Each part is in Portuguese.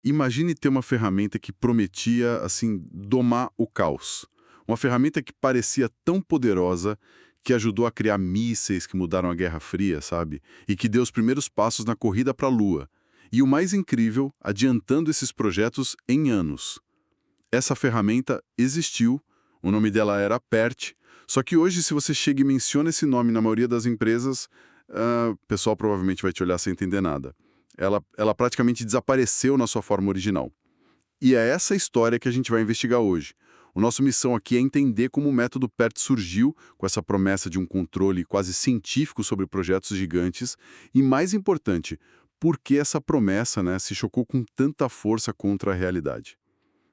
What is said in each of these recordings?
imagine ter uma ferramenta que prometia, assim, domar o caos. Uma ferramenta que parecia tão poderosa que ajudou a criar mísseis que mudaram a Guerra Fria, sabe? E que deu os primeiros passos na corrida para a Lua. E o mais incrível, adiantando esses projetos em anos. Essa ferramenta existiu, o nome dela era PERT, só que hoje, se você chega e menciona esse nome na maioria das empresas, o pessoal provavelmente vai te olhar sem entender nada. Ela praticamente desapareceu na sua forma original. E é essa história que a gente vai investigar hoje. A nossa missão aqui é entender como o método PERT surgiu, com essa promessa de um controle quase científico sobre projetos gigantes, e, mais importante, por que essa promessa, né, se chocou com tanta força contra a realidade.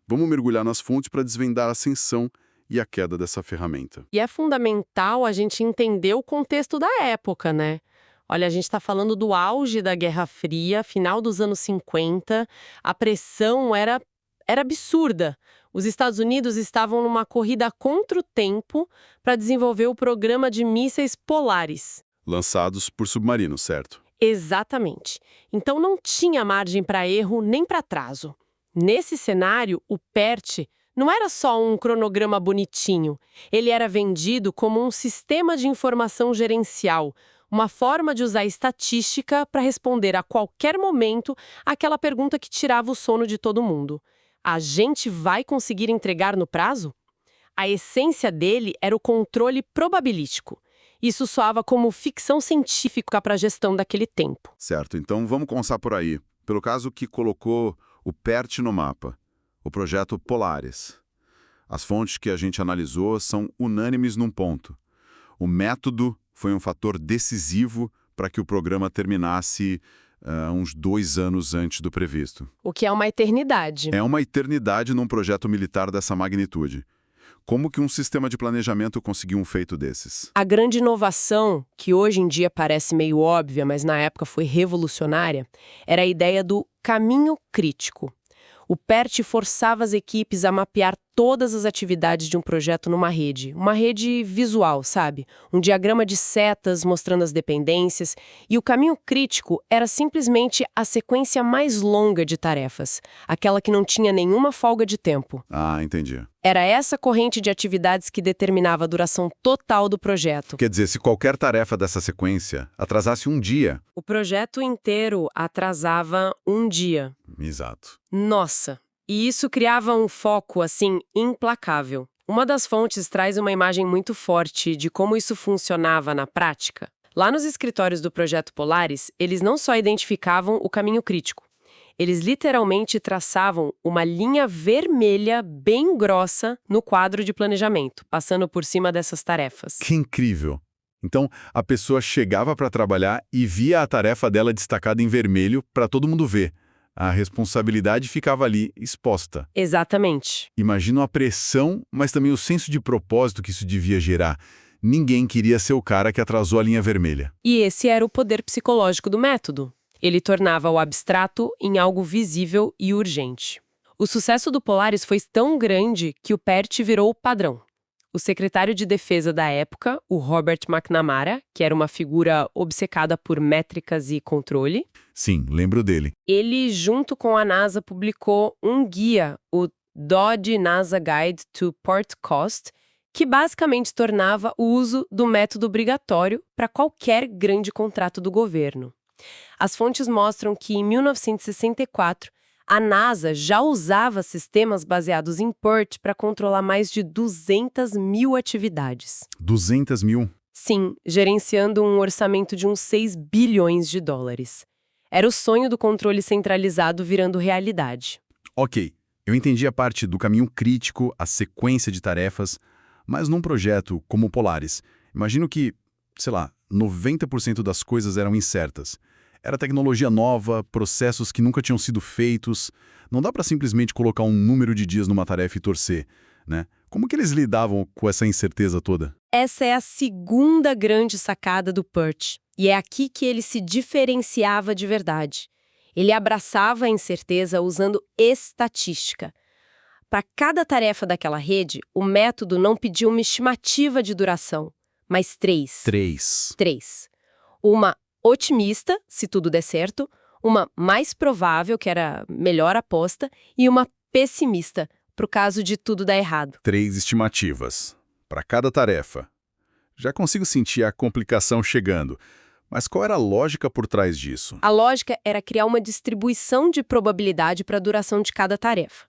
Vamos mergulhar nas fontes para desvendar a ascensão e a queda dessa ferramenta. E é fundamental a gente entender o contexto da época, né? Olha, a gente está falando do auge da Guerra Fria, final dos anos 50, a pressão era absurda. Os Estados Unidos estavam numa corrida contra o tempo para desenvolver o programa de mísseis polares. Lançados por submarinos, certo? Exatamente. Então não tinha margem para erro nem para atraso. Nesse cenário, o PERT não era só um cronograma bonitinho. Ele era vendido como um sistema de informação gerencial, uma forma de usar estatística para responder a qualquer momento aquela pergunta que tirava o sono de todo mundo. A gente vai conseguir entregar no prazo? A essência dele era o controle probabilístico. Isso soava como ficção científica para a gestão daquele tempo. Certo, então vamos começar por aí. Pelo caso que colocou o PERT no mapa, o projeto Polaris. As fontes que a gente analisou são unânimes num ponto. O método foi um fator decisivo para que o programa terminasse uns 2 anos antes do previsto. O que é uma eternidade. É uma eternidade num projeto militar dessa magnitude. Como que um sistema de planejamento conseguiu um feito desses? A grande inovação, que hoje em dia parece meio óbvia, mas na época foi revolucionária, era a ideia do caminho crítico. O PERT forçava as equipes a mapear todas as atividades de um projeto numa rede. Uma rede visual, sabe? Um diagrama de setas mostrando as dependências. E o caminho crítico era simplesmente a sequência mais longa de tarefas. Aquela que não tinha nenhuma folga de tempo. Ah, entendi. Era essa corrente de atividades que determinava a duração total do projeto. Quer dizer, se qualquer tarefa dessa sequência atrasasse um dia... O projeto inteiro atrasava um dia. Exato. Nossa! E isso criava um foco, assim, implacável. Uma das fontes traz uma imagem muito forte de como isso funcionava na prática. Lá nos escritórios do Projeto Polaris, eles não só identificavam o caminho crítico. Eles literalmente traçavam uma linha vermelha bem grossa no quadro de planejamento, passando por cima dessas tarefas. Que incrível! Então, a pessoa chegava para trabalhar e via a tarefa dela destacada em vermelho para todo mundo ver. A responsabilidade ficava ali exposta. Exatamente. Imagino a pressão, mas também o senso de propósito que isso devia gerar. Ninguém queria ser o cara que atrasou a linha vermelha. E esse era o poder psicológico do método. Ele tornava o abstrato em algo visível e urgente. O sucesso do Polaris foi tão grande que o PERT virou o padrão. O secretário de defesa da época, o Robert McNamara, que era uma figura obcecada por métricas e controle. Sim, lembro dele. Ele, junto com a NASA, publicou um guia, o DoD NASA Guide to Port Cost, que basicamente tornava o uso do método obrigatório para qualquer grande contrato do governo. As fontes mostram que, em 1964, a NASA já usava sistemas baseados em PERT para controlar mais de 200 mil atividades. 200 mil? Sim, gerenciando um orçamento de uns 6 bilhões de dólares. Era o sonho do controle centralizado virando realidade. Ok, eu entendi a parte do caminho crítico, a sequência de tarefas, mas num projeto como o Polaris, imagino que, 90% das coisas eram incertas. Era tecnologia nova, processos que nunca tinham sido feitos. Não dá para simplesmente colocar um número de dias numa tarefa e torcer, né? Como que eles lidavam com essa incerteza toda? Essa é a segunda grande sacada do PERT. E é aqui que ele se diferenciava de verdade. Ele abraçava a incerteza usando estatística. Para cada tarefa daquela rede, o método não pedia uma estimativa de duração, mas 3. 3. Uma otimista, se tudo der certo, Uma mais provável, que era melhor aposta, e uma pessimista, para o caso de tudo dar errado. 3 estimativas para cada tarefa. Já consigo sentir a complicação chegando. Mas qual era a lógica por trás disso? A lógica era criar uma distribuição de probabilidade para a duração de cada tarefa.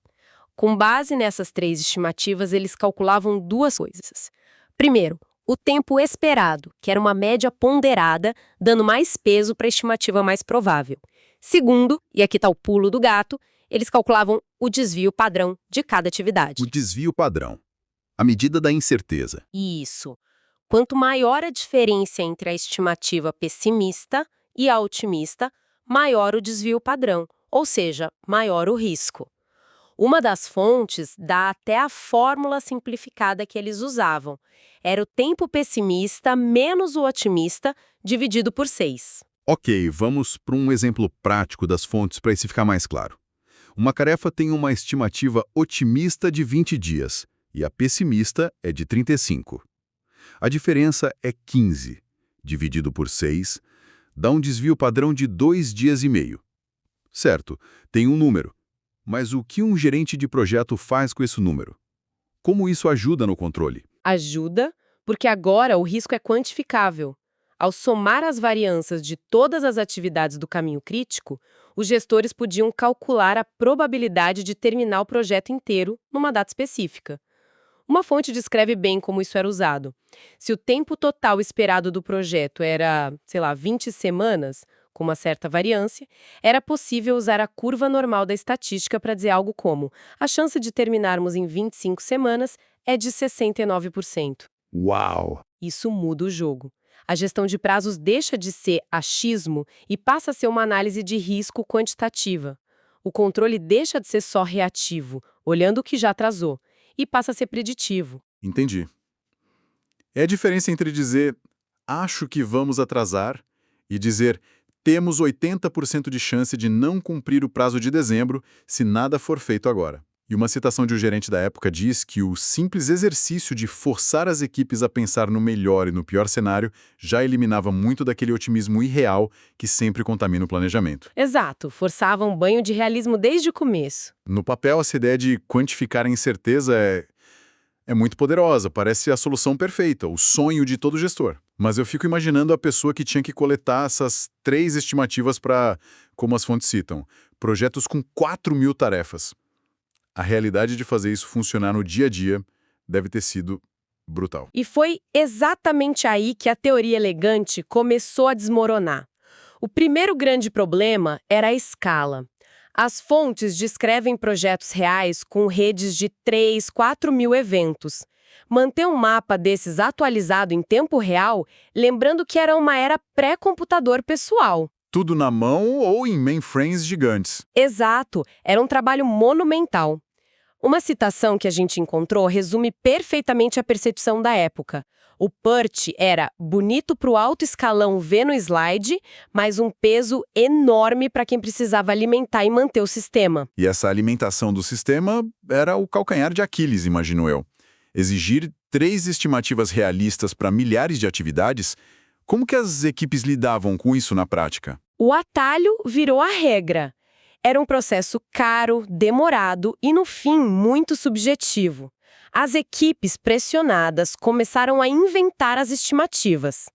Com base nessas 3 estimativas, eles calculavam 2 coisas. Primeiro, o tempo esperado, que era uma média ponderada, dando mais peso para a estimativa mais provável. Segundo, e aqui está o pulo do gato, eles calculavam o desvio padrão de cada atividade. O desvio padrão. A medida da incerteza. Isso. Quanto maior a diferença entre a estimativa pessimista e a otimista, maior o desvio padrão, ou seja, maior o risco. Uma das fontes dá até a fórmula simplificada que eles usavam. Era o tempo pessimista menos o otimista dividido por 6. Ok, vamos para um exemplo prático das fontes para isso ficar mais claro. Uma tarefa tem uma estimativa otimista de 20 dias e a pessimista é de 35. A diferença é 15, dividido por 6, dá um desvio padrão de 2 dias e meio. Certo, tem um número. Mas o que um gerente de projeto faz com esse número? Como isso ajuda no controle? Ajuda, porque agora o risco é quantificável. Ao somar as variâncias de todas as atividades do caminho crítico, os gestores podiam calcular a probabilidade de terminar o projeto inteiro numa data específica. Uma fonte descreve bem como isso era usado. Se o tempo total esperado do projeto era, 20 semanas, com uma certa variância, era possível usar a curva normal da estatística para dizer algo como: a chance de terminarmos em 25 semanas é de 69%. Uau! Isso muda o jogo. A gestão de prazos deixa de ser achismo e passa a ser uma análise de risco quantitativa. O controle deixa de ser só reativo, olhando o que já atrasou, e passa a ser preditivo. Entendi. É a diferença entre dizer acho que vamos atrasar e dizer temos 80% de chance de não cumprir o prazo de dezembro se nada for feito agora. E uma citação de um gerente da época diz que o simples exercício de forçar as equipes a pensar no melhor e no pior cenário já eliminava muito daquele otimismo irreal que sempre contamina o planejamento. Exato, forçava um banho de realismo desde o começo. No papel, essa ideia de quantificar a incerteza é muito poderosa, parece a solução perfeita, o sonho de todo gestor. Mas eu fico imaginando a pessoa que tinha que coletar essas 3 estimativas para, como as fontes citam, projetos com 4.000 tarefas. A realidade de fazer isso funcionar no dia a dia deve ter sido brutal. E foi exatamente aí que a teoria elegante começou a desmoronar. O primeiro grande problema era a escala. As fontes descrevem projetos reais com redes de 3, 4 mil eventos. Manter um mapa desses atualizado em tempo real, lembrando que era uma era pré-computador pessoal. Tudo na mão ou em mainframes gigantes. Exato, era um trabalho monumental. Uma citação que a gente encontrou resume perfeitamente a percepção da época. O PERT era bonito para o alto escalão ver no slide, mas um peso enorme para quem precisava alimentar e manter o sistema. E essa alimentação do sistema era o calcanhar de Aquiles, imagino eu. Exigir 3 estimativas realistas para milhares de atividades, como que as equipes lidavam com isso na prática? O atalho virou a regra. Era um processo caro, demorado e, no fim, muito subjetivo. As equipes pressionadas começaram a inventar as estimativas.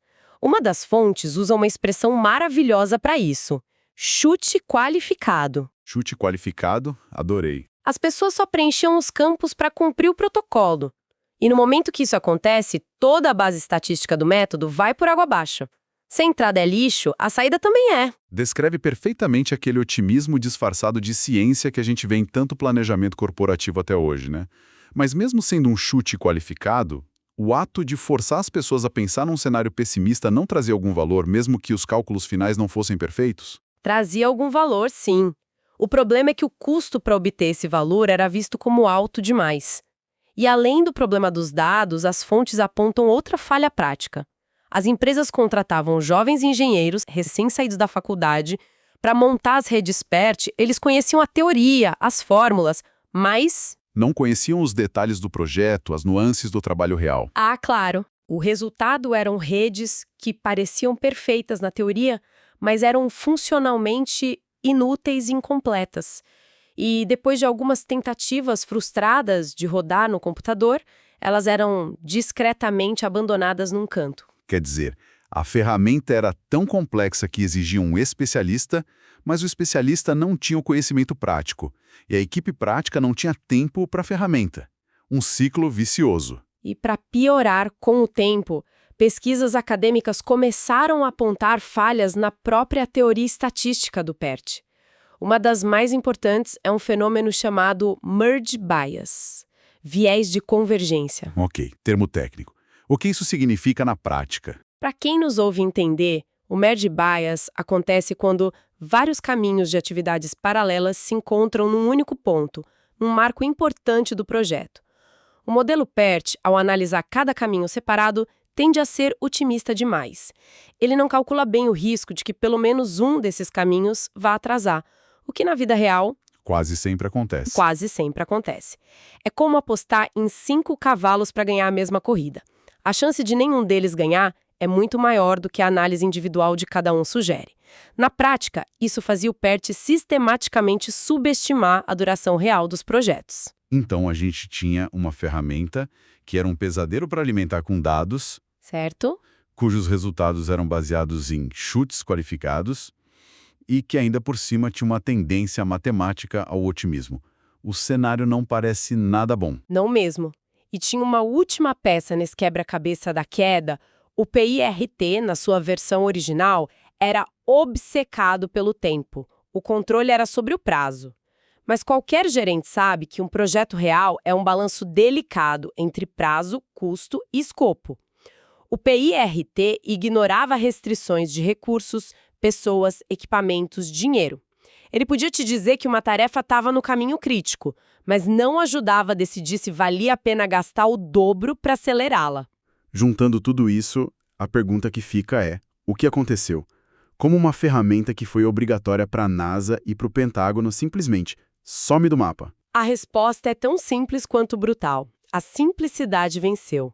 Uma das fontes usa uma expressão maravilhosa para isso: chute qualificado. Chute qualificado, adorei. As pessoas só preenchiam os campos para cumprir o protocolo. E no momento que isso acontece, toda a base estatística do método vai por água abaixo. Se a entrada é lixo, a saída também é. Descreve perfeitamente aquele otimismo disfarçado de ciência que a gente vê em tanto planejamento corporativo até hoje, né? Mas mesmo sendo um chute qualificado, o ato de forçar as pessoas a pensar num cenário pessimista não trazia algum valor, mesmo que os cálculos finais não fossem perfeitos? Trazia algum valor, sim. O problema é que o custo para obter esse valor era visto como alto demais. E além do problema dos dados, as fontes apontam outra falha prática. As empresas contratavam jovens engenheiros, recém-saídos da faculdade, para montar as redes PERT. Eles conheciam a teoria, as fórmulas, mas Não conheciam os detalhes do projeto, as nuances do trabalho real. ah, claro, o resultado eram redes que pareciam perfeitas na teoria, mas eram funcionalmente inúteis e incompletas. E depois de algumas tentativas frustradas de rodar no computador, elas eram discretamente abandonadas num canto. Quer dizer, a ferramenta era tão complexa que exigia um especialista, mas o especialista não tinha o conhecimento prático, e a equipe prática não tinha tempo para a ferramenta. Um ciclo vicioso. E para piorar, com o tempo, pesquisas acadêmicas começaram a apontar falhas na própria teoria estatística do PERT. Uma das mais importantes é um fenômeno chamado merge bias, viés de convergência. Ok, termo técnico. O que isso significa na prática? Para quem nos ouve entender, o merge bias acontece quando vários caminhos de atividades paralelas se encontram num único ponto, num marco importante do projeto. O modelo PERT, ao analisar cada caminho separado, tende a ser otimista demais. Ele não calcula bem o risco de que pelo menos um desses caminhos vá atrasar, o que na vida real Quase sempre acontece. quase sempre acontece. É como apostar em 5 cavalos para ganhar a mesma corrida. A chance de nenhum deles ganhar é muito maior do que a análise individual de cada um sugere. Na prática, isso fazia o PERT sistematicamente subestimar a duração real dos projetos. Então a gente tinha uma ferramenta que era um pesadelo para alimentar com dados, Certo? cujos resultados eram baseados em chutes qualificados e que ainda por cima tinha uma tendência matemática ao otimismo. O cenário não parece nada bom. Não mesmo. E tinha uma última peça nesse quebra-cabeça da queda. O PIRT, na sua versão original, era obcecado pelo tempo. O controle era sobre o prazo. Mas qualquer gerente sabe que um projeto real é um balanço delicado entre prazo, custo e escopo. O PIRT ignorava restrições de recursos, pessoas, equipamentos, dinheiro. Ele podia te dizer que uma tarefa estava no caminho crítico, mas não ajudava a decidir se valia a pena gastar o dobro para acelerá-la. Juntando tudo isso, a pergunta que fica é: o que aconteceu? Como uma ferramenta que foi obrigatória para a NASA e para o Pentágono simplesmente some do mapa? A resposta é tão simples quanto brutal. A simplicidade venceu.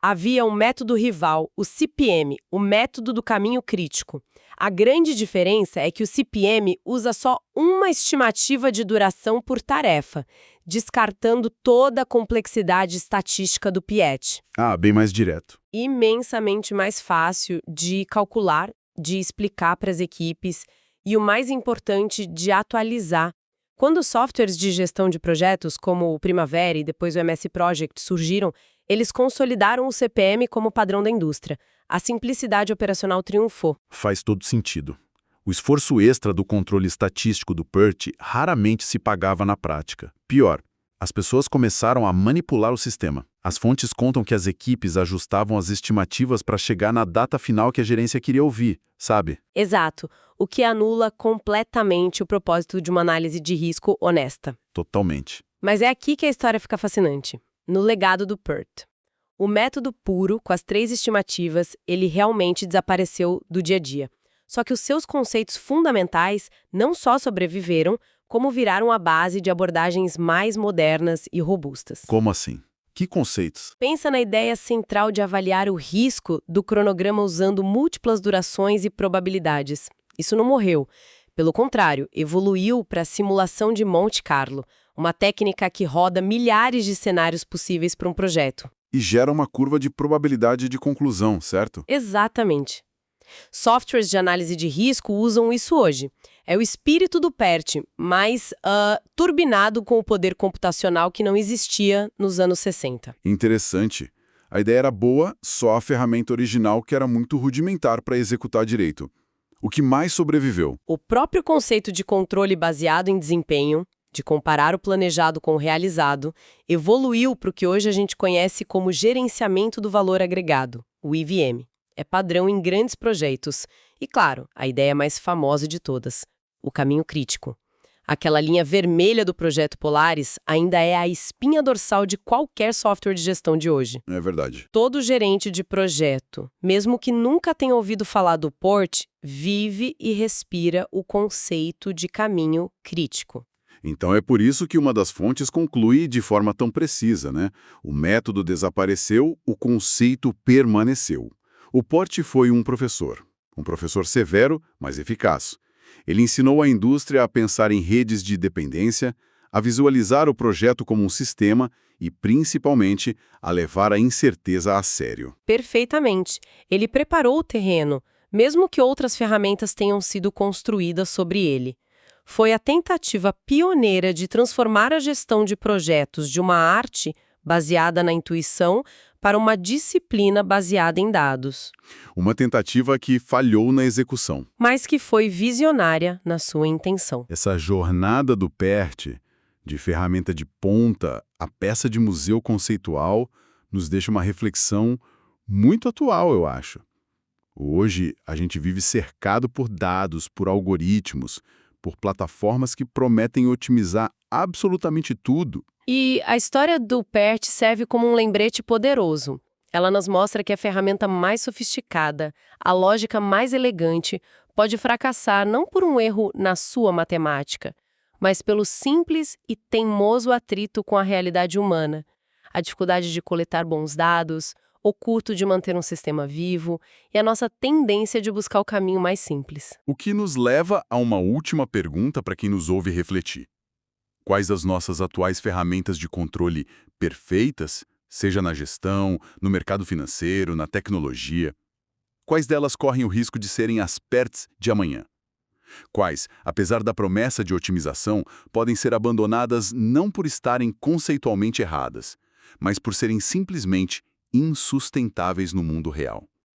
Havia um método rival, o CPM, o método do caminho crítico. A grande diferença é que o CPM usa só uma estimativa de duração por tarefa, descartando toda a complexidade estatística do PIET. Ah, bem mais direto. Imensamente mais fácil de calcular, de explicar para as equipes e, o mais importante, de atualizar. Quando softwares de gestão de projetos, como o Primavera e depois o MS Project surgiram, eles consolidaram o CPM como padrão da indústria. A simplicidade operacional triunfou. Faz todo sentido. O esforço extra do controle estatístico do PERT raramente se pagava na prática. Pior, as pessoas começaram a manipular o sistema. As fontes contam que as equipes ajustavam as estimativas para chegar na data final que a gerência queria ouvir, sabe? Exato, o que anula completamente o propósito de uma análise de risco honesta. Totalmente. Mas é aqui que a história fica fascinante. No legado do PERT. O método puro, com as 3 estimativas, ele realmente desapareceu do dia a dia. Só que os seus conceitos fundamentais não só sobreviveram, como viraram a base de abordagens mais modernas e robustas. Como assim? Que conceitos? Pensa na ideia central de avaliar o risco do cronograma usando múltiplas durações e probabilidades. Isso não morreu. Pelo contrário, evoluiu para a simulação de Monte Carlo, uma técnica que roda milhares de cenários possíveis para um projeto. E gera uma curva de probabilidade de conclusão, certo? Exatamente. Softwares de análise de risco usam isso hoje. É o espírito do PERT, mas turbinado com o poder computacional que não existia nos anos 60. Interessante. A ideia era boa, só a ferramenta original que era muito rudimentar para executar direito. O que mais sobreviveu? O próprio conceito de controle baseado em desempenho, de comparar o planejado com o realizado, evoluiu para o que hoje a gente conhece como gerenciamento do valor agregado, o IVM. É padrão em grandes projetos. E, claro, a ideia mais famosa de todas, o caminho crítico. Aquela linha vermelha do projeto Polaris ainda é a espinha dorsal de qualquer software de gestão de hoje. É verdade. Todo gerente de projeto, mesmo que nunca tenha ouvido falar do PORT, vive e respira o conceito de caminho crítico. Então é por isso que uma das fontes conclui de forma tão precisa, né? O método desapareceu, o conceito permaneceu. O PORT foi um professor severo, mas eficaz. Ele ensinou a indústria a pensar em redes de dependência, a visualizar o projeto como um sistema e, principalmente, a levar a incerteza a sério. Perfeitamente. Ele preparou o terreno, mesmo que outras ferramentas tenham sido construídas sobre ele. Foi a tentativa pioneira de transformar a gestão de projetos de uma arte baseada na intuição para uma disciplina baseada em dados, Uma tentativa que falhou na execução. mas que foi visionária na sua intenção. Essa jornada do PERT, de ferramenta de ponta a peça de museu conceitual, nos deixa uma reflexão muito atual, eu acho. Hoje, a gente vive cercado por dados, por algoritmos, por plataformas que prometem otimizar absolutamente tudo. E a história do PERT serve como um lembrete poderoso. Ela nos mostra que a ferramenta mais sofisticada, a lógica mais elegante, pode fracassar não por um erro na sua matemática, mas pelo simples e teimoso atrito com a realidade humana, a dificuldade de coletar bons dados, o curto de manter um sistema vivo e a nossa tendência de buscar o caminho mais simples. O que nos leva a uma última pergunta para quem nos ouve refletir. Quais das nossas atuais ferramentas de controle perfeitas, seja na gestão, no mercado financeiro, na tecnologia, quais delas correm o risco de serem as PERTs de amanhã? Quais, apesar da promessa de otimização, podem ser abandonadas não por estarem conceitualmente erradas, mas por serem simplesmente insustentáveis no mundo real?